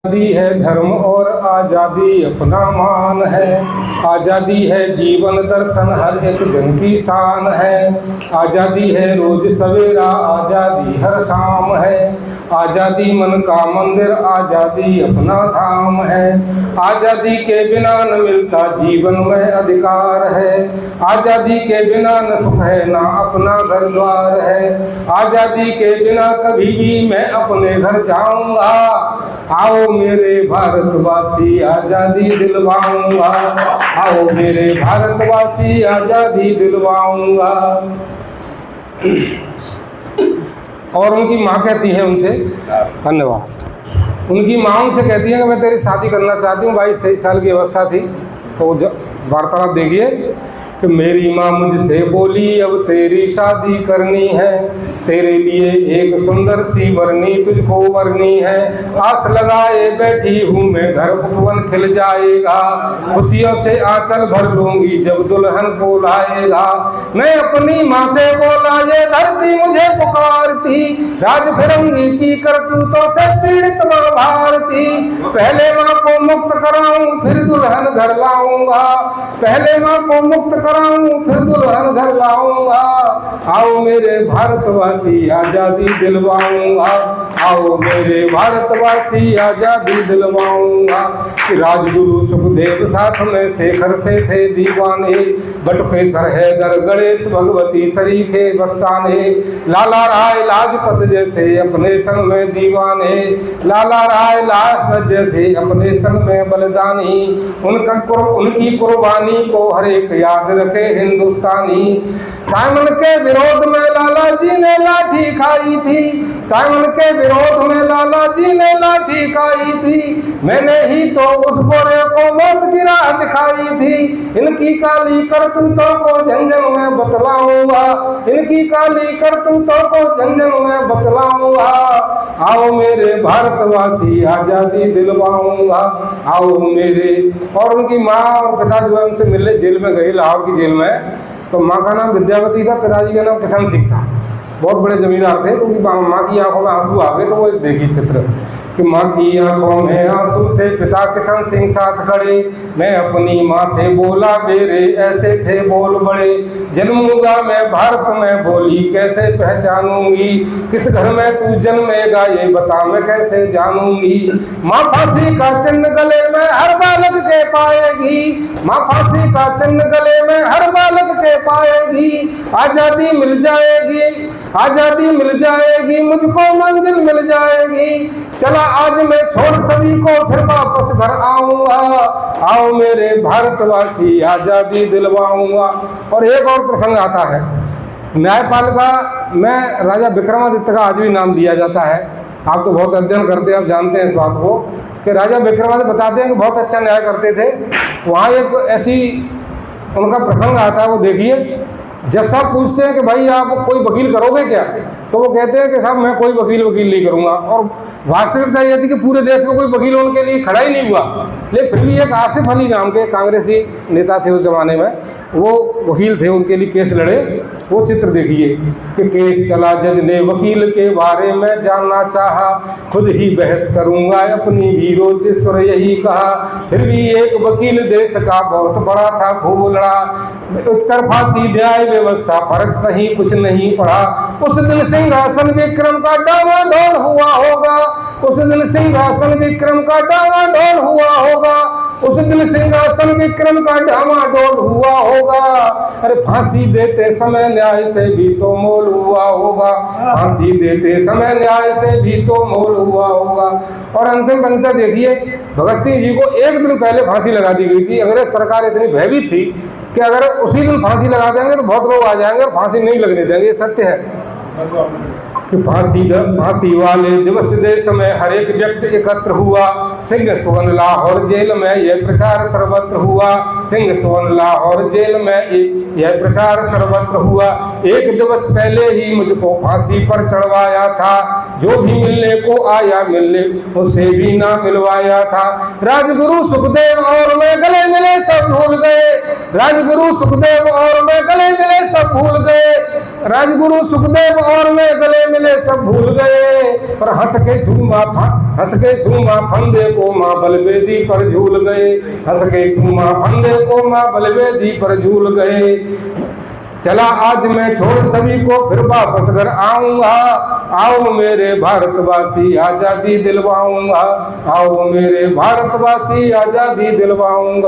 आज़ादी है धर्म और आज़ादी अपना मान है। आज़ादी है जीवन दर्शन हर एक जन की शान है। आज़ादी है रोज सवेरा आज़ादी हर शाम है। आज़ादी मन का मंदिर आज़ादी अपना धाम है। आज़ादी के बिना न मिलता जीवन में अधिकार है। आज़ादी के बिना न सुख है ना अपना घर द्वार है। आज़ादी के बिना कभी भी मैं अपने घर जाऊंगा। आओ मेरे भारतवासी आज़ादी दिलवाऊंगा। आओ मेरे भारतवासी आज़ादी दिलवाऊंगा। और उनकी माँ कहती है उनसे, धन्यवाद, उनकी माँ उनसे कहती है कि मैं तेरी शादी करना चाहती हूँ। 22-23 साल की अवस्था थी। तो वार्तालाप देखिए कि मेरी माँ मुझसे बोली अब तेरी शादी करनी है। तेरे लिए एक सुंदर सी वरनी तुझको वरनी है। आस लगाए बैठी हूँ मैं घर उपवन खिल जाएगा। खुशियों से आंचल भर लूंगी जब दुल्हन को लाएगा। मैं अपनी माँ से बोला ये धरती मुझे पुकारती। राज फिरंगी की करतूतों से पीड़ित माँ भारती। पहले माँ को मुक्त कराऊं फिर दुल्हन घर लाऊंगा। पहले माँ को मुक्त कराऊं फिर दुल्हन घर लाऊंगा। आओ मेरे भारतवासी आज़ादी दिलवाऊंगा। आओ मेरे भारतवासी आज़ादी दिलवाऊंगा। राजगुरु सुखदेव साथ में शेखर से थे दीवाने। बटपेसर हैदर गणेश भगवती सरीखे बस्ताने। लाला राय लाजपत जैसे अपने संग में दीवाने। लाला राय लाजपत जैसे अपने संग में बलिदानी। उनकी कुर्बानी को हर एक याद रखे हिंदुस्तानी। साइमन के विरोध में लाला जी ने लाठी खाई थी। साइमन के विरोध में लाला जी ने लाठी खाई थी। मैंने ही तो उस गोरे को मौत की राह दिखाई थी। इनकी काली करतूतों को झंझन में बतलाऊंगा। इनकी काली करतूतों को झंझन में बतलाऊंगा। आओ मेरे भारतवासी आज़ादी दिलवाऊंगा। आओ मेरे। और उनकी माँ और पिता जो है उनसे मिलने जेल में गई, लाहौर की जेल में। तो माँ का नाम विद्यावती था, पिताजी का नाम किशन सिंह था। बहुत बड़े जमींदार थे। उनकी माँ की आंखों में आंसू आ गए। तो वो देखिए चित्र कि माँ की आंखों में आंसू थे, पिता किशन सिंह साथ खड़े। मैं अपनी माँ से बोला मेरे ऐसे थे बोल बड़े। जन्मूंगा मैं भारत में बोली कैसे पहचानूंगी। किस घर में तू जन्मेगा ये बता मैं कैसे जानूंगी। माँ फांसी का चिन्ह गले में हर बालक के पाएगी। माँ फांसी का चिन्ह गले में हर बालक के पाएगी। आज़ादी मिल जाएगी, आज़ादी मिल जाएगी, मुझको मंजिल मिल जाएगी। चला आज मैं छोड़ सभी को फिर वापस घर आऊंगा। आओ मेरे भारतवासी आज़ादी दिलवाऊंगा। और एक और प्रसंग आता है न्यायपालिका में। राजा विक्रमादित्य का आज भी नाम दिया जाता है। आप तो बहुत अध्ययन करते हैं, आप जानते हैं इस बात को कि राजा विक्रमादित्य बताते हैं कि बहुत अच्छा न्याय करते थे। वहाँ एक ऐसी उनका प्रसंग आता है, वो देखिए। जज साहब पूछते हैं कि भाई आप कोई वकील करोगे क्या? तो वो कहते हैं कि साहब मैं कोई वकील नहीं करूँगा। और वास्तविकता यह थी कि पूरे देश में कोई वकील उनके लिए खड़ा ही नहीं हुआ। लेकिन फिर भी एक आसिफ अली नाम के कांग्रेसी नेता थे उस जमाने में, वो वकील थे, उनके लिए केस लड़े। वो चित्र देखिए कि केस चला, जज ने वकील के बारे में जानना चाहा। खुद ही बहस करूंगा अपनी भी रोचेश्वर यही कहा। फिर भी एक वकील देश का बहुत बड़ा था, खूब लड़ा। एक तरफा थी न्याय व्यवस्था, फर्क कहीं कुछ नहीं पड़ा। उस दिन सिंहासन विक्रम का डावाडोल हुआ होगा। उस दिन सिंहासन विक्रम का डावाडोल हुआ होगा। उस दिन सिंहासन विक्रम का डावाडोल हुआ होगा। अरे फांसी देते समय न्याय से भी तो मोल हुआ होगा। फांसी देते समय न्याय से भी तो मोल हुआ होगा। और अंतिम पंक्ति देखिए, भगत सिंह जी को एक दिन पहले फांसी लगा दी गई थी। अंग्रेज सरकार इतनी भयभीत थी कि अगर उसी दिन फांसी लगा देंगे तो बहुत लोग आ जाएंगे और फांसी नहीं लगने देंगे। ये सत्य है कि फांसी वाले दिवस देश में हर एक व्यक्ति एकत्र हुआ। सिंह सुवन लाहौर जेल में यह प्रचार सर्वत्र हुआ। सिंह सुवन लाहौर जेल में यह प्रचार सर्वत्र हुआ। एक दिवस पहले ही मुझको फांसी पर चढ़वाया था। जो भी मिलने को आया मिलने उसे भी ना मिलवाया था। राजगुरु सुखदेव और मैं गले मिले सब भूल गए, राजगुरु सुखदेव और मैं गले मिले सब भूल गए, राजगुरु सुखदेव और मैं गले मिले सब भूल गए। पर हंस के झूमा फंदे को माँ बलवेदी पर झूल गए, हंस के झूमा फंदे को माँ बलवेदी पर झूल गए। चला आज मैं छोड़ सभी को फिर वापस घर आऊंगा, आओ मेरे भारतवासी आजादी दिलवाऊंगा, आओ मेरे भारतवासी आजादी दिलवाऊंगा।